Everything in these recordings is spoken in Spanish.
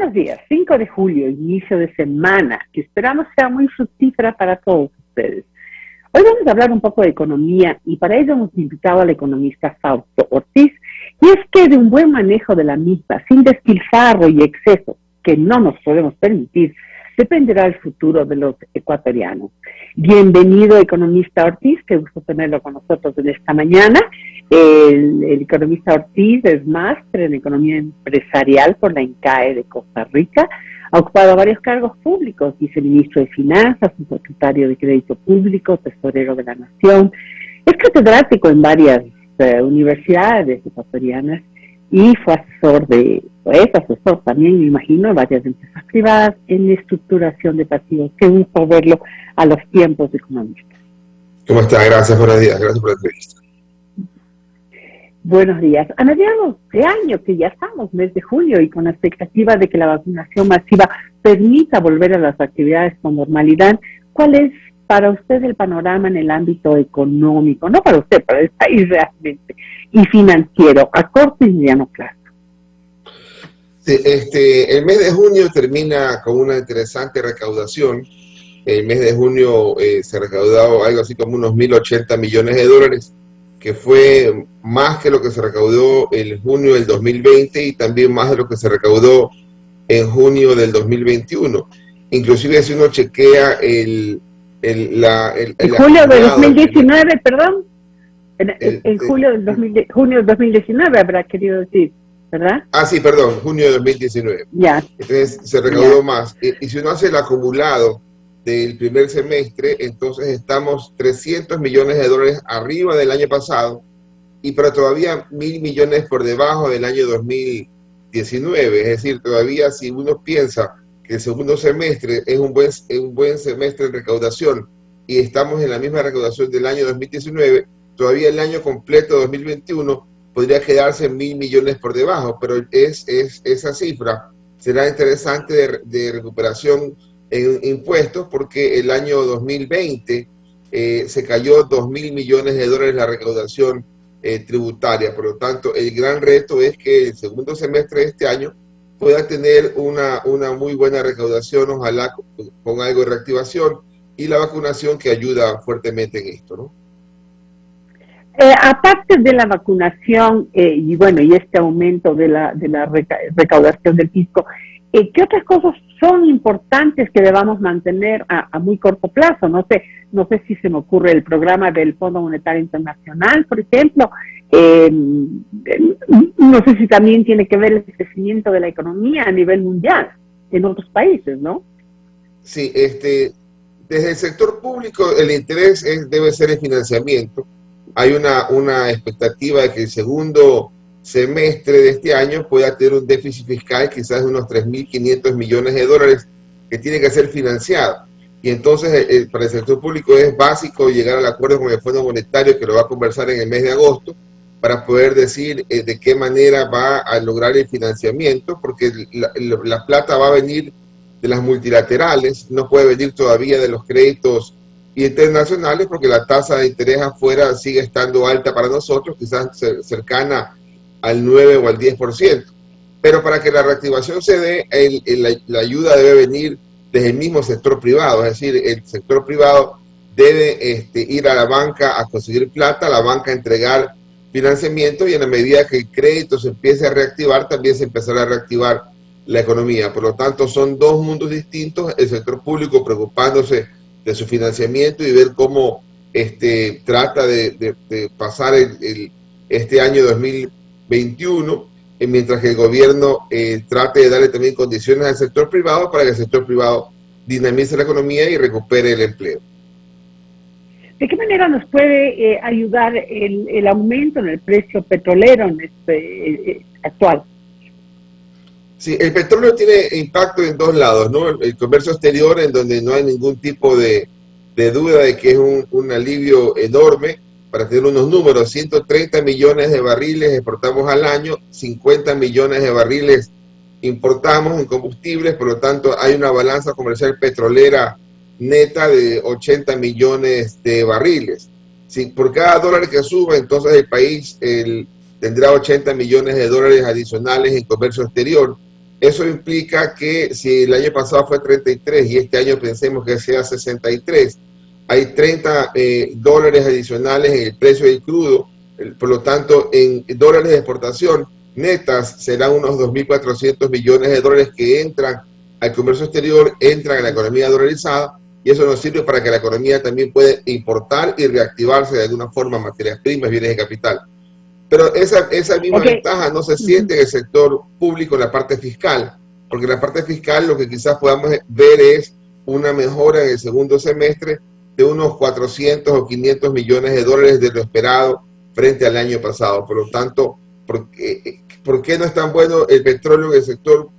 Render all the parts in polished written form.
Buenos días, 5 de julio, inicio de semana, que esperamos sea muy fructífera para todos ustedes. Hoy vamos a hablar un poco de economía y para ello hemos invitado al economista Fausto Ortiz, y es que de un buen manejo de la misma, sin despilfarro y exceso, que no nos podemos permitir, dependerá el futuro de los ecuatorianos. Bienvenido, economista Ortiz, qué gusto tenerlo con nosotros en esta mañana. El economista Ortiz es máster en economía empresarial por la INCAE de Costa Rica. Ha ocupado varios cargos públicos, viceministro de Finanzas, secretario de Crédito Público, tesorero de la Nación. Es catedrático en varias universidades ecuatorianas y fue asesor también, me imagino, de varias empresas privadas en estructuración de pasivos. Qué gusto verlo a los tiempos de economista. ¿Cómo está? Gracias, buenos días. Gracias por la entrevista. Buenos días. A mediados de año, que ya estamos, mes de julio, y con la expectativa de que la vacunación masiva permita volver a las actividades con normalidad, ¿cuál es para usted el panorama en el ámbito económico? No para usted, para el país realmente, y financiero, a corto y mediano plazo. Sí, el mes de junio termina con una interesante recaudación. El mes de junio se recaudó algo así como unos 1.080 millones de dólares, que fue más que lo que se recaudó en junio del 2020 y también más de lo que se recaudó en junio del 2021. Inclusive si uno chequea el julio de 2019, perdón, en julio del junio del 2019 habrá querido decir, ¿verdad? Ah, sí, perdón, junio de 2019. Ya. Entonces se recaudó más. Y si uno hace el acumulado del primer semestre, entonces estamos 300 millones de dólares arriba del año pasado, pero todavía 1.000 millones por debajo del año 2019. Es decir, todavía si uno piensa que el segundo semestre es un buen semestre en recaudación y estamos en la misma recaudación del año 2019, todavía el año completo 2021 podría quedarse en 1.000 millones por debajo, pero esa cifra será interesante de recuperación en impuestos, porque el año 2020 se cayó 2.000 millones de dólares la recaudación tributaria. Por lo tanto, el gran reto es que el segundo semestre de este año pueda tener una muy buena recaudación, ojalá con algo de reactivación, y la vacunación que ayuda fuertemente en esto, ¿no? Aparte de la vacunación y este aumento de la recaudación del fisco, ¿qué otras cosas son importantes que debamos mantener a muy corto plazo? No sé si se me ocurre el programa del Fondo Monetario Internacional, por ejemplo. No sé si también tiene que ver el crecimiento de la economía a nivel mundial en otros países, ¿no? Sí, desde el sector público el interés debe ser el financiamiento. Hay una expectativa de que el segundo semestre de este año pueda tener un déficit fiscal quizás de unos 3.500 millones de dólares que tiene que ser financiado. Y entonces para el sector público es básico llegar al acuerdo con el Fondo Monetario, que lo va a conversar en el mes de agosto, para poder decir de qué manera va a lograr el financiamiento, porque la plata va a venir de las multilaterales, no puede venir todavía de los créditos internacionales, porque la tasa de interés afuera sigue estando alta para nosotros, quizás cercana al 9 o al 10%. Pero para que la reactivación se dé, la ayuda debe venir desde el mismo sector privado, es decir, el sector privado debe ir a la banca a conseguir plata, la banca a entregar financiamiento, y en la medida que el crédito se empiece a reactivar, también se empezará a reactivar la economía. Por lo tanto, son dos mundos distintos: el sector público preocupándose de su financiamiento y ver cómo trata de pasar este año 2021, mientras que el gobierno trate de darle también condiciones al sector privado para que el sector privado dinamice la economía y recupere el empleo. ¿De qué manera nos puede ayudar el aumento en el precio petrolero en actual? Sí, el petróleo tiene impacto en dos lados, ¿no? El comercio exterior, en donde no hay ningún tipo de duda de que es un alivio enorme. Para tener unos números, 130 millones de barriles exportamos al año, 50 millones de barriles importamos en combustibles, por lo tanto hay una balanza comercial petrolera neta de 80 millones de barriles. Si por cada dólar que suba, entonces el país tendrá 80 millones de dólares adicionales en comercio exterior. Eso implica que si el año pasado fue 33 y este año pensemos que sea 63, hay 30 dólares adicionales en el precio del crudo. Por lo tanto, en dólares de exportación netas serán unos 2.400 millones de dólares que entran al comercio exterior, entran a la economía dolarizada, y eso nos sirve para que la economía también pueda importar y reactivarse de alguna forma materias primas, bienes de capital. Pero esa misma ventaja no se siente en el sector público, en la parte fiscal, porque en la parte fiscal lo que quizás podamos ver es una mejora en el segundo semestre de unos 400 o 500 millones de dólares de lo esperado frente al año pasado. Por lo tanto, ¿por qué no es tan bueno el petróleo en el sector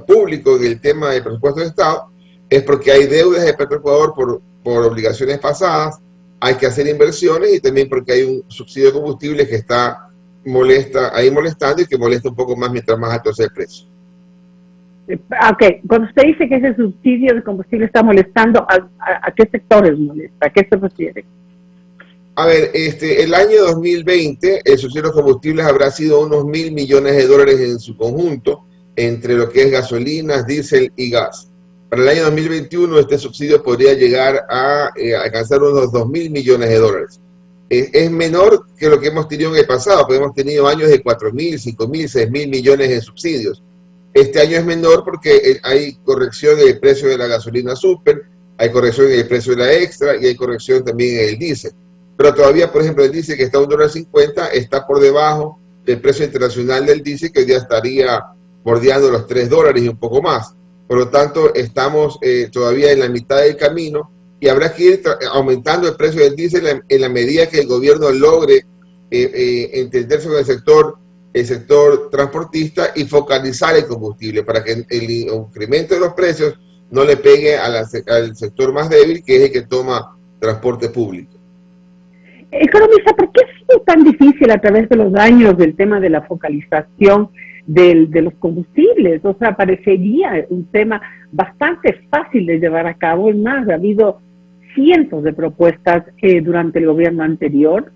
público en el tema del presupuesto de Estado? Es porque hay deudas de Petroecuador por obligaciones pasadas, hay que hacer inversiones y también porque hay un subsidio de combustible que está molestando y que molesta un poco más mientras más alto sea el precio. Ok, cuando usted dice que ese subsidio de combustible está molestando, ¿a qué sectores molesta? ¿A qué se refiere? A ver, el año 2020 el subsidio de combustibles habrá sido unos 1.000 millones de dólares en su conjunto, entre lo que es gasolinas, diésel y gas. Para el año 2021 este subsidio podría llegar a alcanzar unos 2.000 millones de dólares. Es menor que lo que hemos tenido en el pasado, porque hemos tenido años de 4.000, 5.000, 6.000 millones de subsidios. Este año es menor porque hay corrección en el precio de la gasolina super, hay corrección en el precio de la extra y hay corrección también en el diésel. Pero todavía, por ejemplo, el diésel que está a $1.50 está por debajo del precio internacional del diésel, que hoy día estaría bordeando los $3 y un poco más. Por lo tanto, estamos todavía en la mitad del camino y habrá que ir aumentando el precio del diésel en la medida que el gobierno logre entenderse con el sector transportista y focalizar el combustible para que el incremento de los precios no le pegue al sector más débil, que es el que toma transporte público. Economista, ¿por qué ha sido tan difícil a través de los años del tema de la focalización de los combustibles? O sea, parecería un tema bastante fácil de llevar a cabo. Es más, ha habido cientos de propuestas durante el gobierno anterior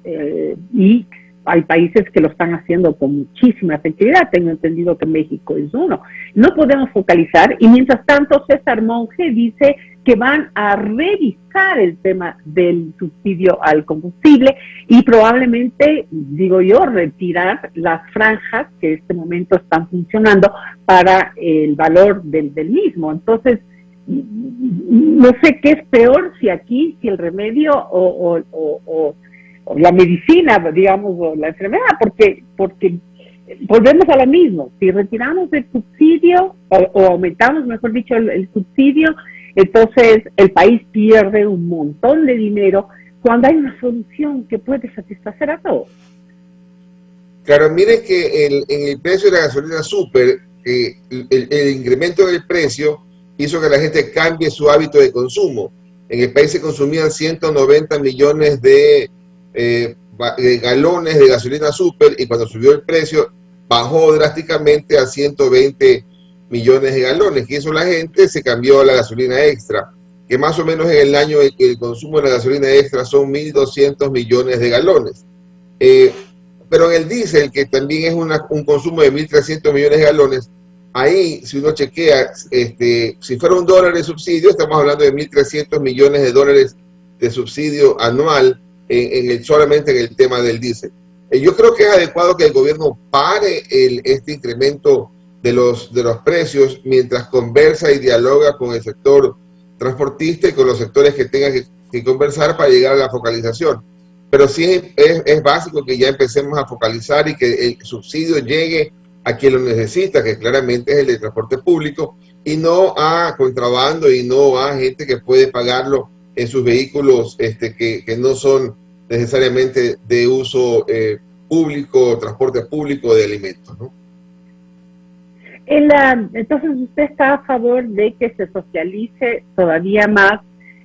y hay países que lo están haciendo con muchísima efectividad. Tengo entendido que México es uno. No podemos focalizar y mientras tanto César Monge dice que van a revisar el tema del subsidio al combustible y probablemente, digo yo, retirar las franjas que en este momento están funcionando para el valor del mismo. Entonces, no sé qué es peor, si el remedio o la medicina, digamos, o la enfermedad, porque volvemos a lo mismo. Si retiramos el subsidio o aumentamos, mejor dicho, el subsidio, entonces el país pierde un montón de dinero cuando hay una solución que puede satisfacer a todos. Claro, mire que en el precio de la gasolina super, el incremento del precio hizo que la gente cambie su hábito de consumo. En el país se consumían 190 millones de galones de gasolina super y cuando subió el precio bajó drásticamente a 120 millones de galones, y eso la gente se cambió a la gasolina extra, que más o menos en el año el consumo de la gasolina extra son 1.200 millones de galones. Pero en el diésel, que también es un consumo de 1.300 millones de galones, ahí si uno chequea, si fuera $1 de subsidio, estamos hablando de 1.300 millones de dólares de subsidio anual solamente en el tema del diésel. Yo creo que es adecuado que el gobierno pare este incremento de los precios mientras conversa y dialoga con el sector transportista y con los sectores que tengan que conversar para llegar a la focalización. Pero sí es básico que ya empecemos a focalizar y que el subsidio llegue a quien lo necesita, que claramente es el de transporte público, y no a contrabando y no a gente que puede pagarlo en sus vehículos que no son necesariamente de uso público, transporte público de alimentos, ¿no? Entonces, ¿usted está a favor de que se socialice todavía más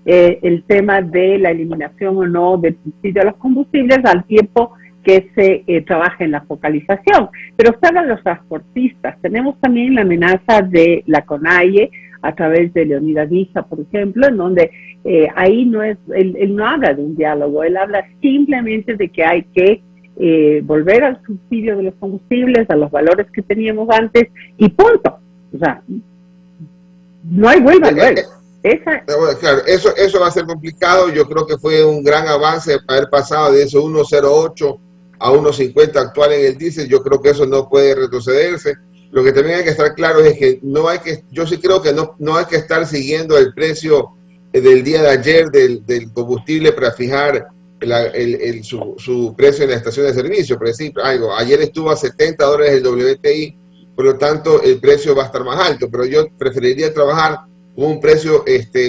el tema de la eliminación o no del subsidio a los combustibles al tiempo que se trabaja en la focalización? Pero usted habla de los transportistas. Tenemos también la amenaza de la CONAIE a través de Leonidas Issa, por ejemplo, en donde ahí él no habla de un diálogo, él habla simplemente de que hay que volver al subsidio de los combustibles, a los valores que teníamos antes, y punto. O sea, no hay vuelta luego. Claro, eso va a ser complicado. Yo creo que fue un gran avance haber pasado de eso 1.08 a 1.50 actual en el diésel. Yo creo que eso no puede retrocederse. Lo que también hay que estar claro es que no hay que, yo sí creo que no hay que estar siguiendo el precio del día de ayer del combustible para fijar su precio en la estación de servicio. Por decir algo, ayer estuvo a $70 el WTI, por lo tanto el precio va a estar más alto, pero yo preferiría trabajar con un precio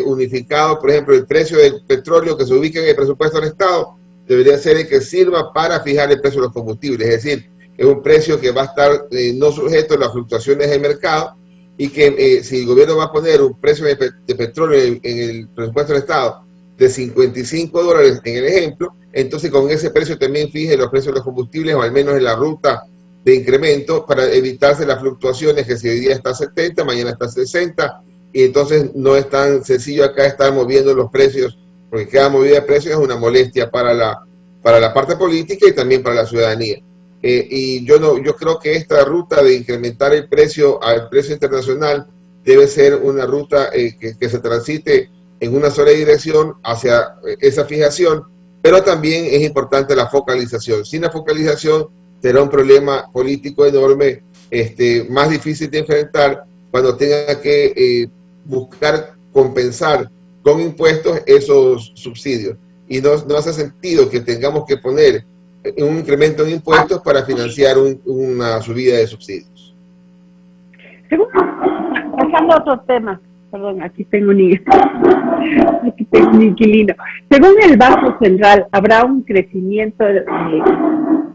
unificado. Por ejemplo, el precio del petróleo que se ubica en el presupuesto del Estado debería ser el que sirva para fijar el precio de los combustibles, es decir, es un precio que va a estar no sujeto a las fluctuaciones del mercado, y que si el gobierno va a poner un precio de petróleo en el presupuesto del Estado de $55 en el ejemplo, entonces con ese precio también fije los precios de los combustibles, o al menos en la ruta de incremento, para evitarse las fluctuaciones, que si hoy día está a 70, mañana está a 60, y entonces no es tan sencillo acá estar moviendo los precios, porque cada movida de precios es una molestia para la parte política y también para la ciudadanía. Y yo creo que esta ruta de incrementar el precio al precio internacional debe ser una ruta que se transite en una sola dirección hacia esa fijación, pero también es importante la focalización. Sin la focalización será un problema político enorme, más difícil de enfrentar cuando tenga que buscar compensar con impuestos esos subsidios. Y no hace sentido que tengamos que poner un incremento en impuestos para financiar una subida de subsidios. Pasando a otro tema, perdón, aquí tengo un inquilino. Según el Banco Central, habrá un crecimiento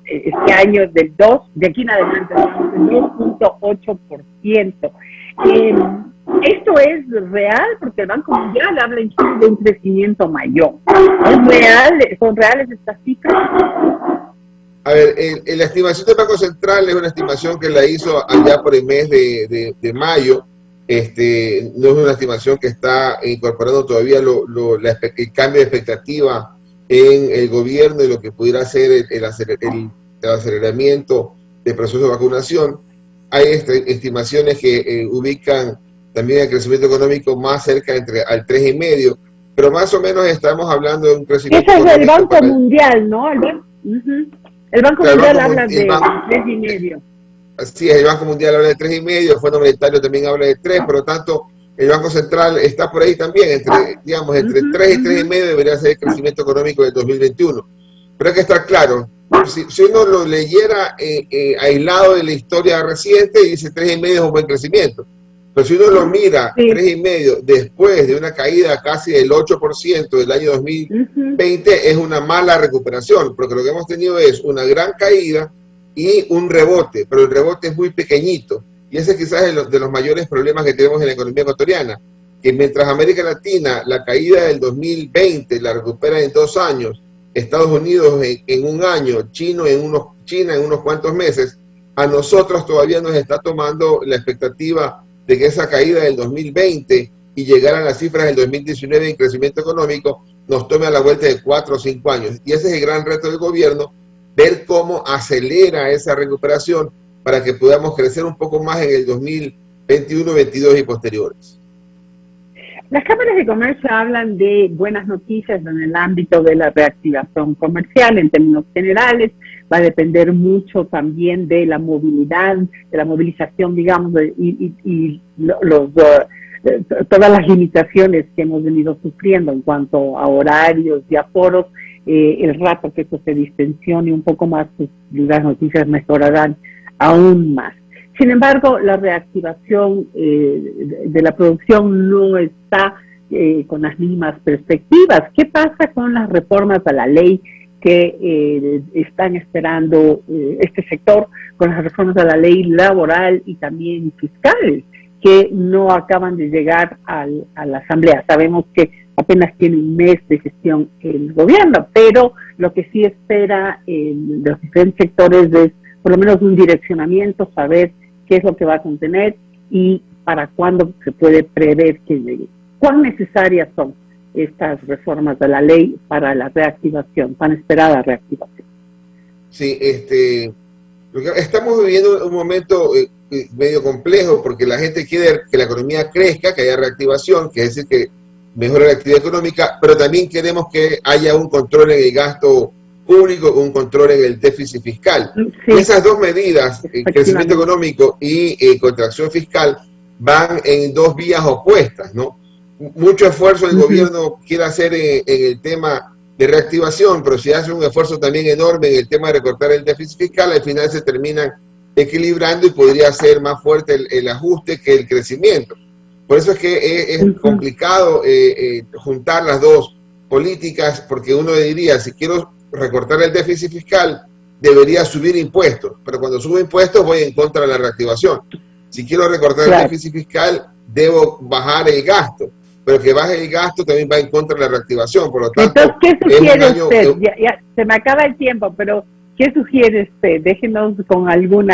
este año de aquí en adelante, del 2.8%. ¿Esto es real? Porque el Banco Mundial habla incluso de un crecimiento mayor. ¿Es real? ¿Son reales estas cifras? A ver, la estimación del Banco Central es una estimación que la hizo allá por el mes de mayo. No es una estimación que está incorporando todavía el cambio de expectativa en el gobierno y lo que pudiera ser el aceleramiento del proceso de vacunación. Hay estimaciones que ubican también el crecimiento económico más cerca al 3,5%, pero más o menos estamos hablando de un crecimiento económico. Eso es el Banco Mundial, ¿no? El Banco Mundial habla de 3,5%. Así es, el Banco Mundial habla de 3,5%, el Fondo Monetario también habla de 3%, por lo tanto, el Banco Central está por ahí también, entre 3 y 3,5% debería ser el crecimiento económico del 2021. Pero hay que estar claro, si uno lo leyera aislado de la historia reciente, dice 3,5% es un buen crecimiento. Pero si uno lo mira, 3,5% después de una caída casi del 8% del año 2020, es una mala recuperación, porque lo que hemos tenido es una gran caída y un rebote, pero el rebote es muy pequeñito. Y ese quizás es de los mayores problemas que tenemos en la economía ecuatoriana, que mientras América Latina la caída del 2020 la recupera en 2 años, Estados Unidos en un año, China en unos cuantos meses, a nosotros todavía nos está tomando la expectativa de que esa caída del 2020 y llegar a las cifras del 2019 en crecimiento económico nos tome a la vuelta de 4 o 5 años. Y ese es el gran reto del gobierno, ver cómo acelera esa recuperación para que podamos crecer un poco más en el 2021, 22 y posteriores. Las cámaras de comercio hablan de buenas noticias en el ámbito de la reactivación comercial en términos generales. Va a depender mucho también de la movilidad, de la movilización, digamos, todas las limitaciones que hemos venido sufriendo en cuanto a horarios y aforos. El rato que eso se distensione un poco más, pues, las noticias mejorarán aún más. Sin embargo, la reactivación de la producción no está con las mismas perspectivas. ¿Qué pasa con las reformas a la ley que están esperando este sector, con las reformas a la ley laboral y también fiscal, que no acaban de llegar a la Asamblea? Sabemos que apenas tiene un mes de gestión el gobierno, pero lo que sí espera los diferentes sectores es por lo menos un direccionamiento, saber qué es lo que va a contener y para cuándo se puede prever que llegue. ¿Cuán necesarias son estas reformas de la ley para la reactivación, tan esperada reactivación? Sí, Estamos viviendo un momento medio complejo porque la gente quiere que la economía crezca, que haya reactivación, que es decir, que mejore la actividad económica, pero también queremos que haya un control en el gasto público, un control en el déficit fiscal. Sí. Y esas dos medidas, crecimiento económico y contracción fiscal, van en dos vías opuestas, ¿no? Mucho esfuerzo el gobierno quiere hacer en el tema de reactivación, pero si hace un esfuerzo también enorme en el tema de recortar el déficit fiscal, al final se terminan equilibrando y podría ser más fuerte el ajuste que el crecimiento. Por eso es que es complicado juntar las dos políticas, porque uno diría, si quiero recortar el déficit fiscal, debería subir impuestos, pero cuando subo impuestos voy en contra de la reactivación. Si quiero recortar el déficit fiscal, debo bajar el gasto, pero que baje el gasto también va en contra de la reactivación. Por lo tanto, entonces, ¿qué sugiere usted? Ya se me acaba el tiempo, pero ¿qué sugiere usted? Déjenos con algún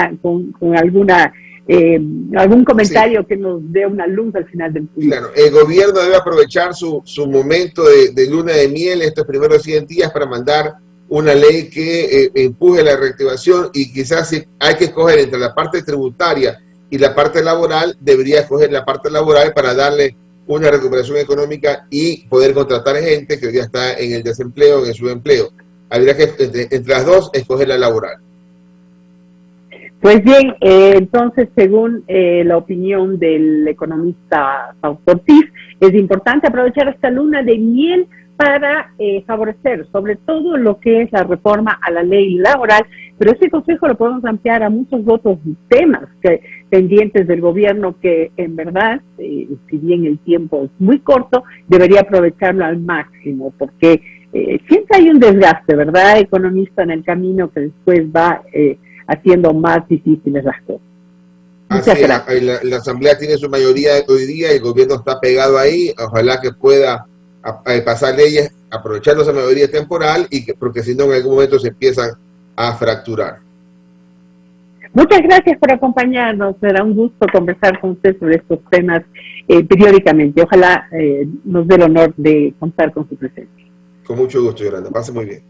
comentario que nos dé una luz al final del punto. Claro, el gobierno debe aprovechar su momento de luna de miel estos primeros 100 días para mandar una ley que empuje la reactivación, y quizás si hay que escoger entre la parte tributaria y la parte laboral, debería escoger la parte laboral para darle una recuperación económica y poder contratar gente que hoy día está en el desempleo, en el subempleo. Habría que entre las dos escoger la laboral. Pues bien, entonces, según la opinión del economista Fausto Ortiz, es importante aprovechar esta luna de miel para favorecer sobre todo lo que es la reforma a la ley laboral, pero ese consejo lo podemos ampliar a muchos otros temas pendientes del gobierno que en verdad, si bien el tiempo es muy corto, debería aprovecharlo al máximo, porque siempre hay un desgaste, ¿verdad, economista, en el camino que después va haciendo más difíciles las cosas? Así es, la Asamblea tiene su mayoría hoy día, el gobierno está pegado ahí, ojalá que pueda pasar leyes aprovechando esa mayoría temporal, porque si no en algún momento se empiezan a fracturar. Muchas gracias por acompañarnos, será un gusto conversar con usted sobre estos temas periódicamente. Ojalá nos dé el honor de contar con su presencia. Con mucho gusto, Yolanda, pase muy bien.